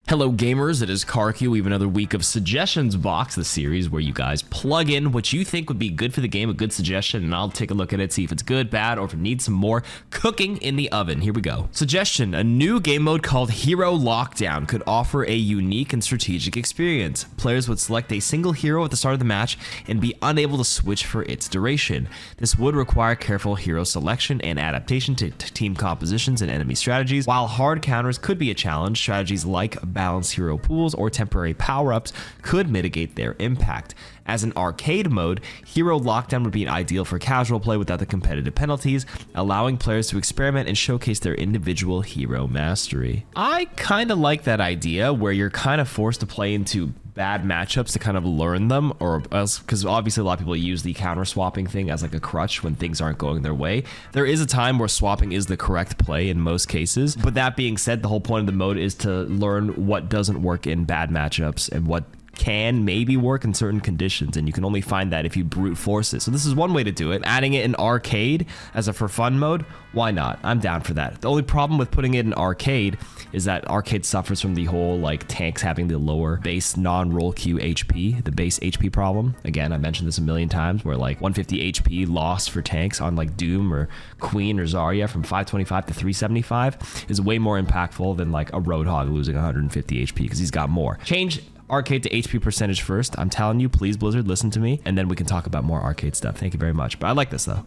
Hello gamers, it is KarQ. We have another week of Suggestions Box, the series where you guys plug in what you think would be good for the game, a good suggestion, and I'll take a look at it, see if it's good, bad, or if it needs some more cooking in the oven. Here we go. Suggestion: a new game mode called Hero Lockdown could offer a unique and strategic experience. Players would select a single hero at the start of the match and be unable to switch for its duration. This would require careful hero selection and adaptation to team compositions and enemy strategies. While hard counters could be a challenge, strategies like balanced hero pools or temporary power-ups could mitigate their impact. As an arcade mode, Hero Lockdown would be ideal for casual play without the competitive penalties, allowing players to experiment and showcase their individual hero mastery. I kind of like that idea where you're kind of forced to play into bad matchups to kind of learn them, or else, because obviously a lot of people use the counter swapping thing as like a crutch when things aren't going their way. There is a time where swapping is the correct play in most cases, but that being said, the whole point of the mode is to learn what doesn't work in bad matchups and what can maybe work in certain conditions, and you can only find that if you brute force it. So this is one way to do it. Adding it in arcade as a for fun mode, why not? I'm down for that. The only problem with putting it in arcade is that arcade suffers from the whole like tanks having the lower base non-roll Q HP, the base HP problem. Again, I mentioned this a million times where like 150 HP loss for tanks on like Doom or Queen or Zarya from 525 to 375 is way more impactful than like a Roadhog losing 150 HP because he's got more. Change arcade to HP percentage first. I'm telling you, please, Blizzard, listen to me, and then we can talk about more arcade stuff. Thank you very much. But I like this though.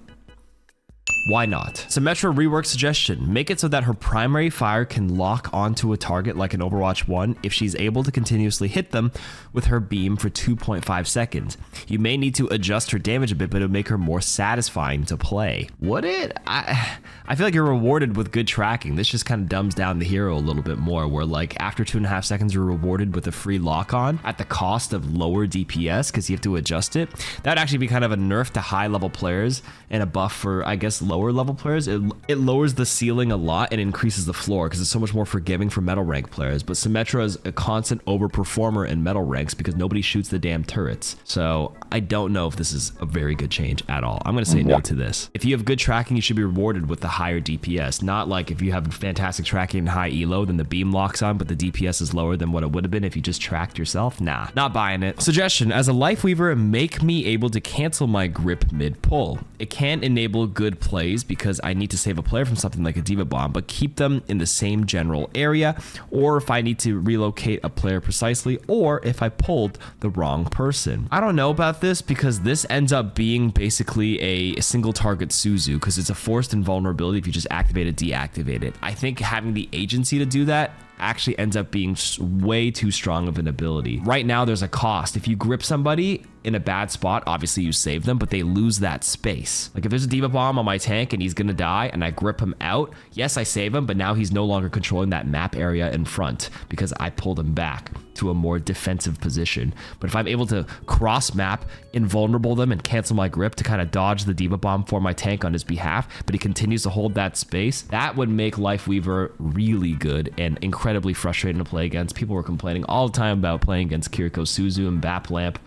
Why not? Symmetra Rework suggestion: make it so that her primary fire can lock onto a target like in Overwatch 1 if she's able to continuously hit them with her beam for 2.5 seconds. You may need to adjust her damage a bit, but it'll make her more satisfying to play. Would it? I feel like you're rewarded with good tracking. This just kind of dumbs down the hero a little bit more, where like after 2.5 seconds you're rewarded with a free lock on at the cost of lower DPS because you have to adjust it. That would actually be kind of a nerf to high level players and a buff for, I guess, lower level players. It lowers the ceiling a lot and increases the floor because it's so much more forgiving for metal rank players. But Symmetra is a constant overperformer in metal ranks because nobody shoots the damn turrets. So I don't know if this is a very good change at all. I'm going to say no to this. If you have good tracking, you should be rewarded with the higher DPS. Not like if you have fantastic tracking and high elo, then the beam locks on, but the DPS is lower than what it would have been if you just tracked yourself. Nah, not buying it. Suggestion: as a life weaver, make me able to cancel my grip mid-pull. It can enable good plays because I need to save a player from something like a Diva Bomb, but keep them in the same general area, or if I need to relocate a player precisely, or if I pulled the wrong person. I don't know about this because this ends up being basically a single target Suzu because it's a forced invulnerability if you just activate it, deactivate it. I think having the agency to do that actually ends up being way too strong of an ability. Right now, there's a cost. If you grip somebody in a bad spot, obviously you save them, but they lose that space. Like if there's a Diva Bomb on my tank and he's gonna die and I grip him out, yes, I save him, but now he's no longer controlling that map area in front because I pulled him back to a more defensive position. But if I'm able to cross map, invulnerable them and cancel my grip to kind of dodge the Diva Bomb for my tank on his behalf, but he continues to hold that space, that would make Life Weaver really good and incredibly frustrating to play against. People were complaining all the time about playing against Kiriko Suzu and Bap Lamp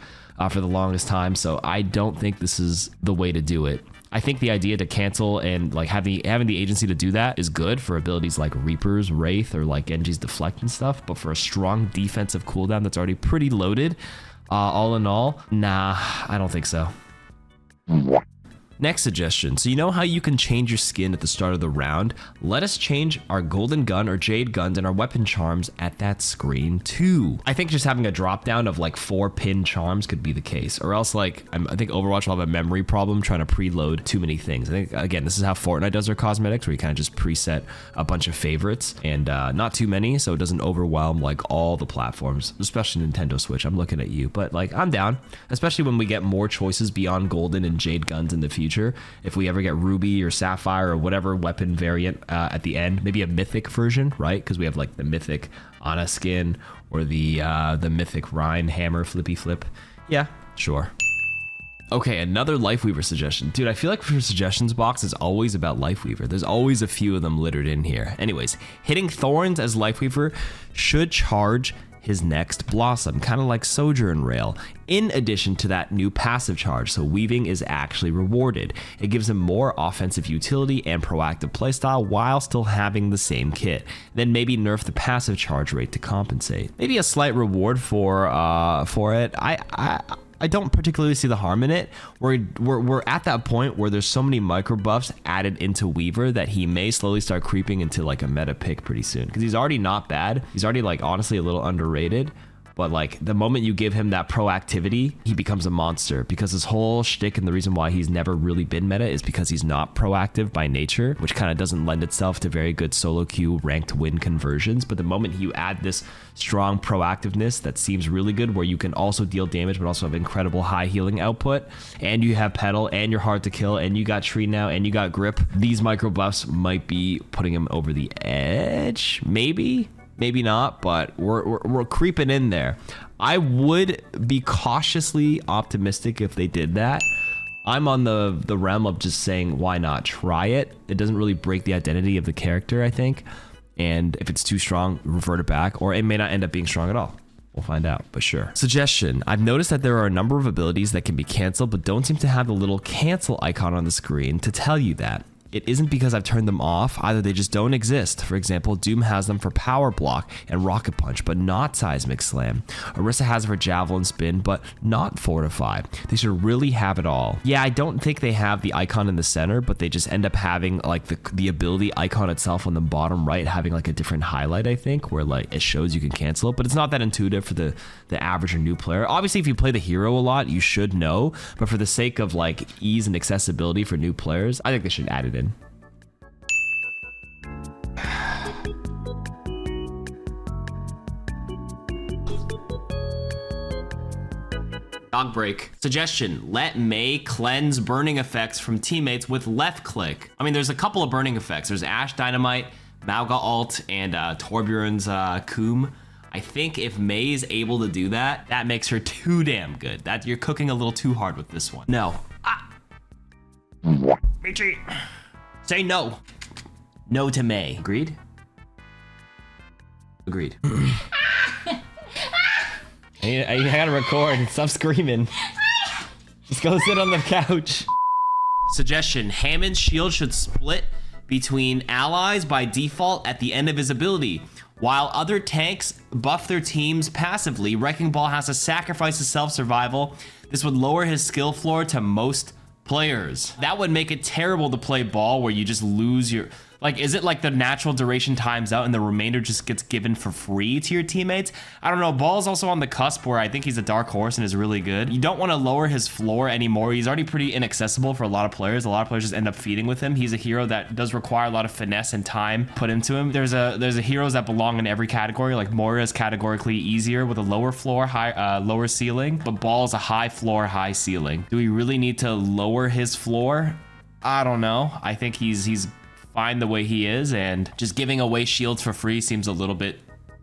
for the longest time, so I don't think this is the way to do it. I think the idea to cancel and like having the agency to do that is good for abilities like Reaper's Wraith or like Genji's Deflect and stuff, but for a strong defensive cooldown that's already pretty loaded, all in all, nah, I don't think so. Next suggestion: so you know how you can change your skin at the start of the round? Let us change our golden gun or jade guns and our weapon charms at that screen too. I think just having a drop down of like 4 pin charms could be the case, or else like I think Overwatch will have a memory problem trying to preload too many things. I think again, this is how Fortnite does their cosmetics, where you kind of just preset a bunch of favorites and not too many, so it doesn't overwhelm like all the platforms, especially Nintendo Switch. I'm looking at you, but like I'm down, especially when we get more choices beyond golden and jade guns in the future. If we ever get Ruby or Sapphire or whatever weapon variant at the end, maybe a mythic version, right? Because we have like the mythic Ana skin or the mythic Rhine hammer flippy flip. Yeah, sure. Okay, another Lifeweaver suggestion. Dude, I feel like for Suggestions Box is always about Lifeweaver. There's always a few of them littered in here. Anyways, hitting Thorns as Lifeweaver should charge his next Blossom, kind of like Sojourn Rail, in addition to that new passive charge. So weaving is actually rewarded. It gives him more offensive utility and proactive playstyle while still having the same kit. Then maybe nerf the passive charge rate to compensate. Maybe a slight reward for it. I don't particularly see the harm in it. We're at that point where there's so many micro buffs added into Weaver that he may slowly start creeping into like a meta pick pretty soon, because he's already not bad. He's already like honestly a little underrated. But like the moment you give him that proactivity, he becomes a monster, because his whole shtick and the reason why he's never really been meta is because he's not proactive by nature, which kind of doesn't lend itself to very good solo queue ranked win conversions. But the moment you add this strong proactiveness that seems really good, where you can also deal damage but also have incredible high healing output, and you have pedal, and you're hard to kill, and you got tree now, and you got grip, these micro buffs might be putting him over the edge. Maybe not, but we're creeping in there. I would be cautiously optimistic if they did that. I'm on the realm of just saying, why not try it? It doesn't really break the identity of the character, I think. And if it's too strong, revert it back, or it may not end up being strong at all. We'll find out, but sure. Suggestion. I've noticed that there are a number of abilities that can be canceled, but don't seem to have the little cancel icon on the screen to tell you that. It isn't because I've turned them off, either they just don't exist. For example, Doom has them for Power Block and Rocket Punch, but not Seismic Slam. Orisa has it for Javelin Spin, but not Fortify. They should really have it all. Yeah, I don't think they have the icon in the center, but they just end up having like the ability icon itself on the bottom right, having like a different highlight, I think, where like it shows you can cancel it, but it's not that intuitive for the average or new player. Obviously, if you play the hero a lot, you should know, but for the sake of like ease and accessibility for new players, I think they should add it in. Dog break. Suggestion, let Mei cleanse burning effects from teammates with left click. I mean, there's a couple of burning effects. There's Ash Dynamite, Mauga Alt, and Torbjorn's Coom. I think if Mei's able to do that, that makes her too damn good. That you're cooking a little too hard with this one. No. Michi, say no. No to Mei. Agreed? Agreed. I gotta record. Stop screaming. Just go sit on the couch. Suggestion, Hammond's shield should split between allies by default at the end of his ability. While other tanks buff their teams passively, Wrecking Ball has to sacrifice his self-survival. This would lower his skill floor to most players. That would make it terrible to play ball where you just lose your... Like, is it like the natural duration times out and the remainder just gets given for free to your teammates? I don't know. Ball's also on the cusp where I think he's a dark horse and is really good. You don't want to lower his floor anymore. He's already pretty inaccessible for a lot of players. A lot of players just end up feeding with him. He's a hero that does require a lot of finesse and time put into him. There's a heroes that belong in every category. Like Moira is categorically easier with a lower floor, lower ceiling, but Ball is a high floor, high ceiling. Do we really need to lower his floor? I don't know. I think he's fine the way he is, and just giving away shields for free seems a little bit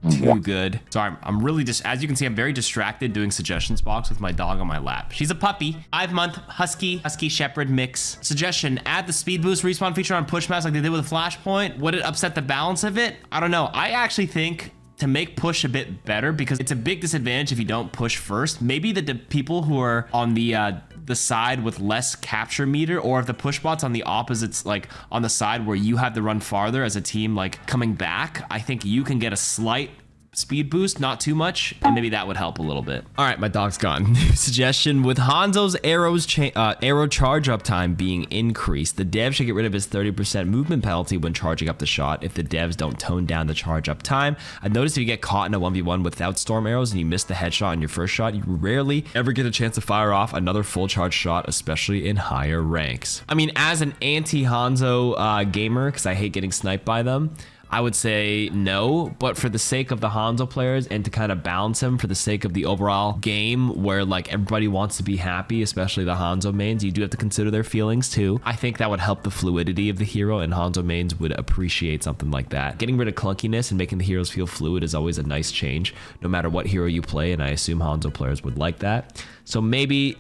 too good. So I'm really just, as you can see, I'm very distracted doing Suggestions Box with my dog on my lap. She's a puppy, 5-month husky shepherd mix. Suggestion, add the speed boost respawn feature on push maps like they did with Flashpoint. Would it upset the balance of it? I don't know. I actually think to make push a bit better, because it's a big disadvantage if you don't push first. Maybe the people who are on the side with less capture meter, or if the push bot's on the opposites, like on the side where you have to run farther as a team, like coming back, I think you can get a slight speed boost, not too much, and maybe that would help a little bit. All right, my dog's gone. New suggestion, with Hanzo's arrow charge up time being increased, the dev should get rid of his 30% movement penalty when charging up the shot if the devs don't tone down the charge up time. I've noticed if you get caught in a 1v1 without storm arrows and you miss the headshot on your first shot, you rarely ever get a chance to fire off another full charge shot, especially in higher ranks. I mean, as an anti-Hanzo gamer, because I hate getting sniped by them, I would say no, but for the sake of the Hanzo players and to kind of balance him for the sake of the overall game where like everybody wants to be happy, especially the Hanzo mains, you do have to consider their feelings too. I think that would help the fluidity of the hero, and Hanzo mains would appreciate something like that. Getting rid of clunkiness and making the heroes feel fluid is always a nice change, no matter what hero you play, and I assume Hanzo players would like that. So maybe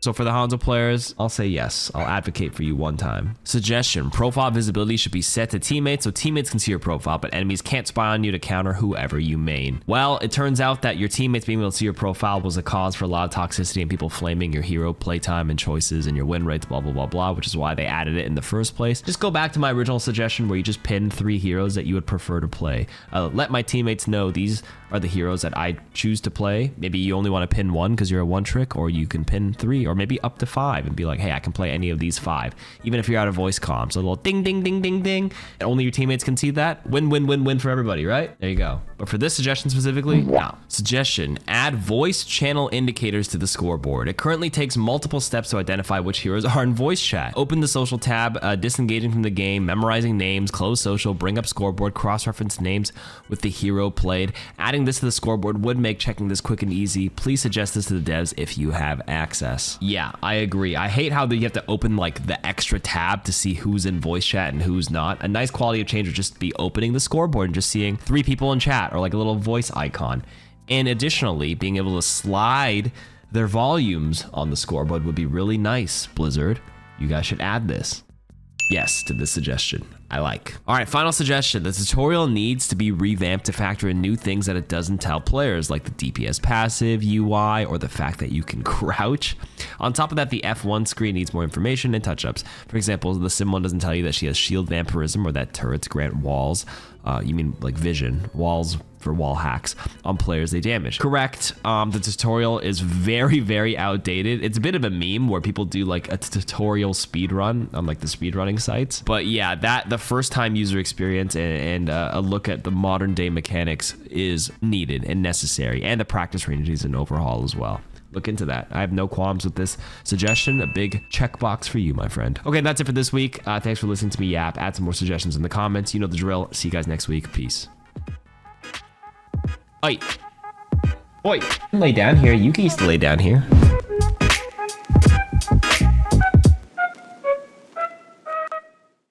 So for the Hanzo players, I'll say yes. I'll advocate for you one time. Suggestion: profile visibility should be set to teammates so teammates can see your profile, but enemies can't spy on you to counter whoever you main. Well, it turns out that your teammates being able to see your profile was a cause for a lot of toxicity and people flaming your hero playtime and choices and your win rates, blah, blah, blah, blah, which is why they added it in the first place. Just go back to my original suggestion where you just pin 3 heroes that you would prefer to play. Let my teammates know these are the heroes that I choose to play. Maybe you only want to pin 1 because you're a one trick, or you can pin 3 or maybe up to 5 and be like, hey, I can play any of these 5, even if you're out of voice comms. So a little ding, ding, ding, ding, ding. And only your teammates can see that. Win, win, win, win for everybody, right? There you go. But for this suggestion specifically, no. Suggestion: add voice channel indicators to the scoreboard. It currently takes multiple steps to identify which heroes are in voice chat. Open the social tab, disengaging from the game, memorizing names, close social, bring up scoreboard, cross-reference names with the hero played. Adding this to the scoreboard would make checking this quick and easy. Please suggest this to the devs if you have access. Yeah, I agree. I hate how you have to open like the extra tab to see who's in voice chat and who's not. A nice quality of change would just be opening the scoreboard and just seeing 3 people in chat or like a little voice icon. And additionally, being able to slide their volumes on the scoreboard would be really nice, Blizzard. You guys should add this. Yes to this suggestion. I like. All right, final suggestion. The tutorial needs to be revamped to factor in new things that it doesn't tell players, like the DPS passive UI or the fact that you can crouch. On top of that, the F1 screen needs more information and touch-ups. For example, the Sim 1 doesn't tell you that she has shield vampirism or that turrets grant walls. You mean like vision, walls for wall hacks on players they damage. Correct. The tutorial is very, very outdated. It's a bit of a meme where people do like a tutorial speed run on like the speedrunning sites. But yeah, the first time user experience and a look at the modern day mechanics is needed and necessary. And the practice range needs an overhaul as well. Look into that. I have no qualms with this suggestion. A big checkbox for you, my friend. Okay, that's it for this week. Thanks for listening to me yap. Add some more suggestions in the comments. You know the drill. See you guys next week. Peace. Oi. Oi. Lay down here. You can used to lay down here.